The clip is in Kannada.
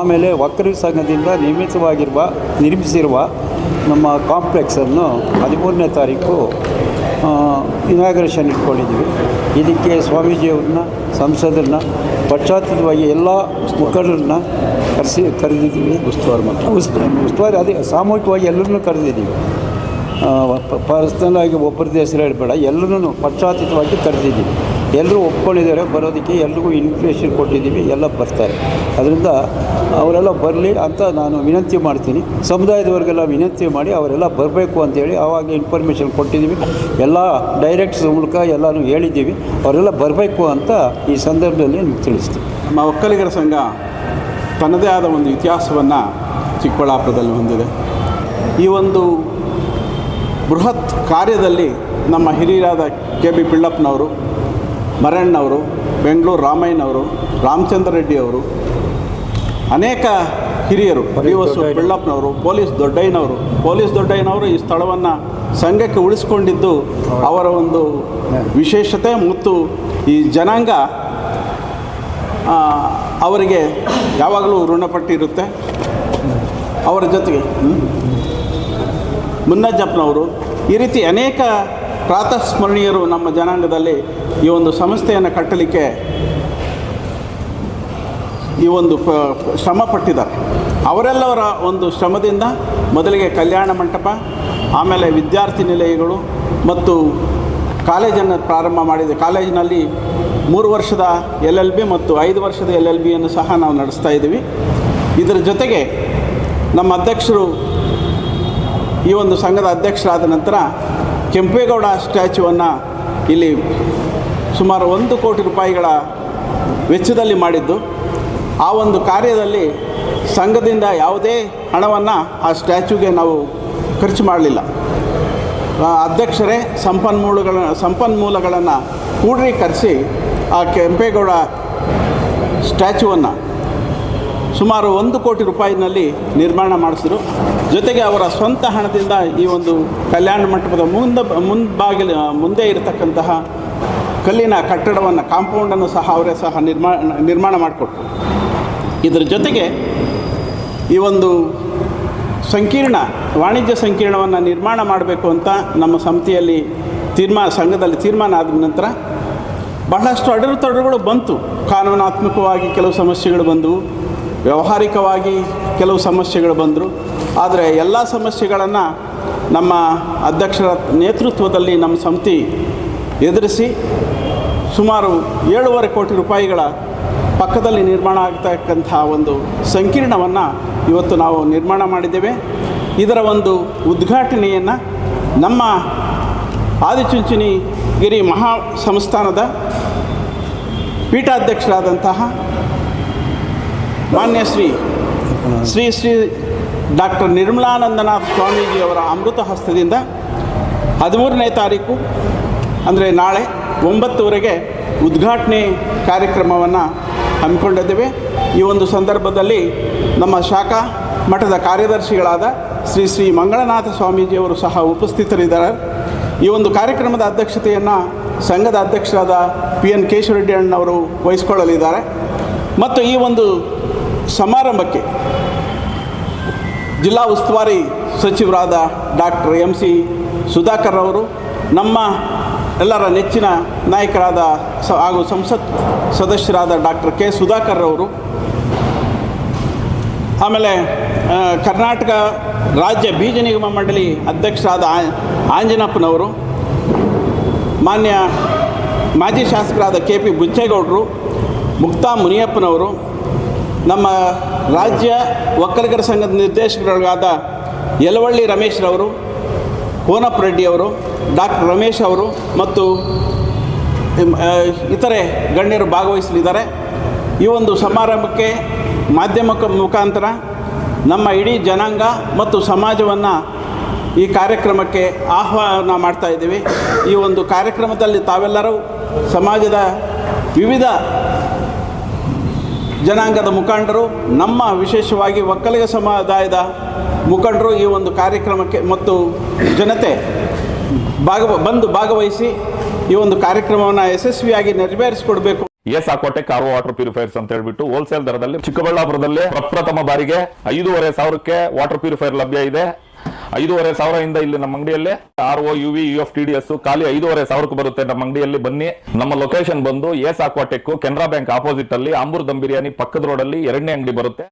ಆಮೇಲೆ ಒಕ್ಕಲಿಗ ಸಂಘದಿಂದ ನಿರ್ಮಿಸಿರುವ ನಮ್ಮ ಕಾಂಪ್ಲೆಕ್ಸನ್ನು 13ನೇ ತಾರೀಕು ಇನಾಗ್ರೇಷನ್ ಇಟ್ಕೊಂಡಿದ್ದೀವಿ. ಇದಕ್ಕೆ ಸ್ವಾಮೀಜಿಯವ್ರನ್ನ, ಸಂಸದರನ್ನ, ಪಶ್ಚಾತ್ತಲವಾಗಿ ಎಲ್ಲ ಮುಖಂಡರನ್ನ ಕರೆದಿದ್ದೀವಿ. ಉಸ್ತುವಾರಿ ಅದೇ ಸಾಮೂಹಿಕವಾಗಿ ಎಲ್ಲರನ್ನೂ ಕರೆದಿದ್ದೀವಿ. ಪರ್ಸನಲ್ ಆಗಿ ಒಬ್ಬರದ್ದು ಹೆಸರು ಹೇಳಬೇಡ, ಎಲ್ಲರೂ ಪಶ್ಚಾತ್ತಲವಾಗಿ ಕರೆದಿದ್ದೀವಿ. ಎಲ್ಲರೂ ಒಪ್ಕೊಂಡಿದ್ದಾರೆ ಬರೋದಕ್ಕೆ. ಎಲ್ರಿಗೂ ಇನ್ವಿಟೇಷನ್ ಕೊಟ್ಟಿದ್ದೀವಿ, ಎಲ್ಲ ಬರ್ತಾರೆ. ಅದರಿಂದ ಅವರೆಲ್ಲ ಬರಲಿ ಅಂತ ನಾನು ವಿನಂತಿ ಮಾಡ್ತೀನಿ. ಸಮುದಾಯದವರಿಗೆಲ್ಲ ವಿನಂತಿ ಮಾಡಿ ಅವರೆಲ್ಲ ಬರಬೇಕು ಅಂತೇಳಿ ಆವಾಗ ಇನ್ಫಾರ್ಮೇಷನ್ ಕೊಟ್ಟಿದ್ದೀವಿ. ಎಲ್ಲ ಡೈರೆಕ್ಟ್ಸ್ ಮೂಲಕ ಎಲ್ಲನೂ ಹೇಳಿದ್ದೀವಿ. ಅವರೆಲ್ಲ ಬರಬೇಕು ಅಂತ ಈ ಸಂದರ್ಭದಲ್ಲಿ ನಿಮ್ಗೆ ತಿಳಿಸ್ತೀವಿ. ನಮ್ಮ ಒಕ್ಕಲಿಗರ ಸಂಘ ತನ್ನದೇ ಆದ ಒಂದು ಇತಿಹಾಸವನ್ನು ಚಿಕ್ಕಬಳ್ಳಾಪುರದಲ್ಲಿ ಹೊಂದಿದೆ. ಈ ಒಂದು ಬೃಹತ್ ಕಾರ್ಯದಲ್ಲಿ ನಮ್ಮ ಹಿರಿಯರಾದ ಕೆ.ಬಿ. ಪಿಳ್ಳಪ್ಪನವರು, ಮರಣ್ಣವರು, ಬೆಂಗಳೂರು ರಾಮಯ್ಯನವರು, ರಾಮಚಂದ್ರ ರೆಡ್ಡಿಯವರು, ಅನೇಕ ಹಿರಿಯರು, ಪಿಳ್ಳಪ್ಪನವರು, ಪೊಲೀಸ್ ದೊಡ್ಡಯ್ಯನವರು ಈ ಸ್ಥಳವನ್ನು ಸಂಘಕ್ಕೆ ಉಳಿಸ್ಕೊಂಡಿದ್ದು ಅವರ ಒಂದು ವಿಶೇಷತೆ. ಮತ್ತು ಈ ಜನಾಂಗ ಅವರಿಗೆ ಯಾವಾಗಲೂ ಋಣಪಟ್ಟಿರುತ್ತೆ. ಅವರ ಜೊತೆಗೆ ಮುನ್ನಜ್ಜಪ್ಪನವರು, ಈ ರೀತಿ ಅನೇಕ ಪ್ರಾತಸ್ಮರಣೀಯರು ನಮ್ಮ ಜನಾಂಗದಲ್ಲಿ ಈ ಒಂದು ಸಂಸ್ಥೆಯನ್ನು ಕಟ್ಟಲಿಕ್ಕೆ ಈ ಒಂದು ಶ್ರಮ ಪಟ್ಟಿದ್ದಾರೆ. ಅವರೆಲ್ಲವರ ಒಂದು ಶ್ರಮದಿಂದ ಮೊದಲಿಗೆ ಕಲ್ಯಾಣ ಮಂಟಪ, ಆಮೇಲೆ ವಿದ್ಯಾರ್ಥಿ ನಿಲಯಗಳು ಮತ್ತು ಕಾಲೇಜನ್ನು ಪ್ರಾರಂಭ ಮಾಡಿದೆ. ಕಾಲೇಜಿನಲ್ಲಿ 3 ವರ್ಷದ LLB ಮತ್ತು 5 ವರ್ಷದ LLBಯನ್ನು ಸಹ ನಾವು ನಡೆಸ್ತಾ ಇದ್ದೀವಿ. ಇದರ ಜೊತೆಗೆ ನಮ್ಮ ಅಧ್ಯಕ್ಷರು ಈ ಒಂದು ಸಂಘದ ಅಧ್ಯಕ್ಷರಾದ ನಂತರ ಕೆಂಪೇಗೌಡ ಸ್ಟ್ಯಾಚ್ಯೂವನ್ನು ಇಲ್ಲಿ ಸುಮಾರು 1 ಕೋಟಿ ರೂಪಾಯಿಗಳ ವೆಚ್ಚದಲ್ಲಿ ಮಾಡಿದ್ದು. ಆ ಒಂದು ಕಾರ್ಯದಲ್ಲಿ ಸಂಘದಿಂದ ಯಾವುದೇ ಹಣವನ್ನು ಆ ಸ್ಟ್ಯಾಚ್ಯೂಗೆ ನಾವು ಖರ್ಚು ಮಾಡಲಿಲ್ಲ. ಅಧ್ಯಕ್ಷರೇ ಸಂಪನ್ಮೂಲಗಳನ್ನು ಕ್ರೋಢೀಕರಿಸಿ ಆ ಕೆಂಪೇಗೌಡ ಸ್ಟ್ಯಾಚ್ಯೂವನ್ನು ಸುಮಾರು 1 ಕೋಟಿ ರೂಪಾಯಿನಲ್ಲಿ ನಿರ್ಮಾಣ ಮಾಡಿಸಿದರು. ಜೊತೆಗೆ ಅವರ ಸ್ವಂತ ಹಣದಿಂದ ಈ ಒಂದು ಕಲ್ಯಾಣ ಮಂಟಪದ ಮುಂದೆ ಇರತಕ್ಕಂತಹ ಕಲ್ಲಿನ ಕಟ್ಟಡವನ್ನು, ಕಾಂಪೌಂಡನ್ನು ಸಹ ಅವರೇ ಸಹ ನಿರ್ಮಾಣ ಮಾಡಿಕೊಟ್ರು. ಇದರ ಜೊತೆಗೆ ಈ ಒಂದು ವಾಣಿಜ್ಯ ಸಂಕೀರ್ಣವನ್ನು ನಿರ್ಮಾಣ ಮಾಡಬೇಕು ಅಂತ ನಮ್ಮ ಸಮಿತಿಯಲ್ಲಿ ಸಂಘದಲ್ಲಿ ತೀರ್ಮಾನ ಆದ ನಂತರ ಬಹಳಷ್ಟು ಅಡೆತಡೆಗಳು ಬಂತು. ಕಾನೂನಾತ್ಮಕವಾಗಿ ಕೆಲವು ಸಮಸ್ಯೆಗಳು ಬಂದವು, ವ್ಯಾವಹಾರಿಕವಾಗಿ ಕೆಲವು ಸಮಸ್ಯೆಗಳು ಬಂದರು. ಆದರೆ ಎಲ್ಲ ಸಮಸ್ಯೆಗಳನ್ನು ನಮ್ಮ ಅಧ್ಯಕ್ಷರ ನೇತೃತ್ವದಲ್ಲಿ ನಮ್ಮ ಸಮಿತಿ ಎದುರಿಸಿ ಸುಮಾರು 7.5 ಕೋಟಿ ರೂಪಾಯಿಗಳ ಪಕ್ಕದಲ್ಲಿ ನಿರ್ಮಾಣ ಆಗ್ತಕ್ಕಂಥ ಒಂದು ಸಂಕೀರ್ಣವನ್ನು ಇವತ್ತು ನಾವು ನಿರ್ಮಾಣ ಮಾಡಿದ್ದೇವೆ. ಇದರ ಒಂದು ಉದ್ಘಾಟನೆಯನ್ನು ನಮ್ಮ ಆದಿಚುಂಚನಗಿರಿ ಮಹಾ ಸಂಸ್ಥಾನದ ಪೀಠಾಧ್ಯಕ್ಷರಾದಂತಹ ಮಾನ್ಯ ಶ್ರೀ ಡಾಕ್ಟರ್ ನಿರ್ಮಲಾನಂದನಾಥ ಸ್ವಾಮೀಜಿಯವರ ಅಮೃತ ಹಸ್ತದಿಂದ 13ನೇ ತಾರೀಕು ಅಂದರೆ ನಾಳೆ 9:00ವರೆಗೆ ಉದ್ಘಾಟನೆ ಕಾರ್ಯಕ್ರಮವನ್ನು ಹಮ್ಮಿಕೊಂಡಿದ್ದೇವೆ. ಈ ಒಂದು ಸಂದರ್ಭದಲ್ಲಿ ನಮ್ಮ ಶಾಖಾ ಮಠದ ಕಾರ್ಯದರ್ಶಿಗಳಾದ ಶ್ರೀ ಮಂಗಳನಾಥ ಸ್ವಾಮೀಜಿಯವರು ಸಹ ಉಪಸ್ಥಿತರಿದ್ದಾರೆ. ಈ ಒಂದು ಕಾರ್ಯಕ್ರಮದ ಅಧ್ಯಕ್ಷತೆಯನ್ನು ಸಂಘದ ಅಧ್ಯಕ್ಷರಾದ PN ಕೇಶವರೆಡ್ಡಿ ಅಣ್ಣವರು ವಹಿಸಿಕೊಳ್ಳಲಿದ್ದಾರೆ. ಮತ್ತು ಈ ಒಂದು ಸಮಾರಂಭಕ್ಕೆ ಜಿಲ್ಲಾ ಉಸ್ತುವಾರಿ ಸಚಿವರಾದ ಡಾಕ್ಟರ್ MC ಸುಧಾಕರ್ ಅವರು, ನಮ್ಮ ಎಲ್ಲರ ನೆಚ್ಚಿನ ನಾಯಕರಾದ ಹಾಗೂ ಸಂಸತ್ ಸದಸ್ಯರಾದ ಡಾಕ್ಟರ್ K ಸುಧಾಕರ್ ಅವರು, ಆಮೇಲೆ ಕರ್ನಾಟಕ ರಾಜ್ಯ ಬೀಜ ನಿಗಮ ಮಂಡಳಿ ಅಧ್ಯಕ್ಷರಾದ ಆಂಜನಪ್ಪನವರು, ಮಾನ್ಯ ಮಾಜಿ ಶಾಸಕರಾದ KP ಬುಚ್ಚೇಗೌಡರು, ಮುಕ್ತಾ ಮುನಿಯಪ್ಪನವರು, ನಮ್ಮ ರಾಜ್ಯ ಒಕ್ಕಲಿಗರ ಸಂಘದ ನಿರ್ದೇಶಕರಾದ ಯಲವಳ್ಳಿ ರಮೇಶ್ರವರು, ಕೋನಪ್ಪ ರೆಡ್ಡಿಯವರು, ಡಾಕ್ಟರ್ ರಮೇಶ್ ಅವರು ಮತ್ತು ಇತರೆ ಗಣ್ಯರು ಭಾಗವಹಿಸಲಿದ್ದಾರೆ. ಈ ಒಂದು ಸಮಾರಂಭಕ್ಕೆ ಮಾಧ್ಯಮ ಮುಖಾಂತರ ನಮ್ಮ ಇಡೀ ಜನಾಂಗ ಮತ್ತು ಸಮಾಜವನ್ನು ಈ ಕಾರ್ಯಕ್ರಮಕ್ಕೆ ಆಹ್ವಾನ ಮಾಡ್ತಾ ಇದ್ದೀವಿ. ಈ ಒಂದು ಕಾರ್ಯಕ್ರಮದಲ್ಲಿ ತಾವೆಲ್ಲರೂ ಸಮಾಜದ ವಿವಿಧ ಜನಾಂಗದ ಮುಖಂಡರು, ನಮ್ಮ ವಿಶೇಷವಾಗಿ ಒಕ್ಕಲಿಗ ಸಮುದಾಯದ ಮುಖಂಡರು ಈ ಒಂದು ಕಾರ್ಯಕ್ರಮಕ್ಕೆ ಮತ್ತು ಜನತೆ ಭಾಗವಹಿಸಿ ಈ ಒಂದು ಕಾರ್ಯಕ್ರಮವನ್ನು ಯಶಸ್ವಿಯಾಗಿ ನೆರವೇರಿಸಿಕೊಡಬೇಕು. ಎಸ್ ಅಕ್ವಾಟೆಕ್ ಆರ್ ವಾಟರ್ ಪ್ಯೂರಿಫೈರ್ಸ್ ಅಂತ ಹೇಳ್ಬಿಟ್ಟು ಹೋಲ್ಸೇಲ್ ದರದಲ್ಲಿ ಚಿಕ್ಕಬಳ್ಳಾಪುರದಲ್ಲಿ ಪ್ರಪ್ರಥಮ ಬಾರಿಗೆ 5,500 ವಾಟರ್ ಪ್ಯೂರಿಫೈರ್ ಲಭ್ಯ ಇದೆ. 5,500 ಇಲ್ಲಿ ನಮ್ಮ ಅಂಗಡಿಯಲ್ಲಿ RO UV UF ಖಾಲಿ 5,500 ಬರುತ್ತೆ ನಮ್ಮ ಅಂಗಡಿಯಲ್ಲಿ. ಬನ್ನಿ, ನಮ್ಮ ಲೊಕೇಶನ್ ಬಂದು ಎಸ್ ಅಕ್ವಾಟೆಕ್ ಕೆನರಾ ಬ್ಯಾಂಕ್ ಆಪೋಸಿಟ್ ಅಲ್ಲಿ ಆಂಬೂರ್ ದಮ್ ಬಿರಿಯಾನಿ ಪಕ್ಕದ ರೋಡ್ ಅಲ್ಲಿ 2ನೇ ಅಂಗಡಿ ಬರುತ್ತೆ.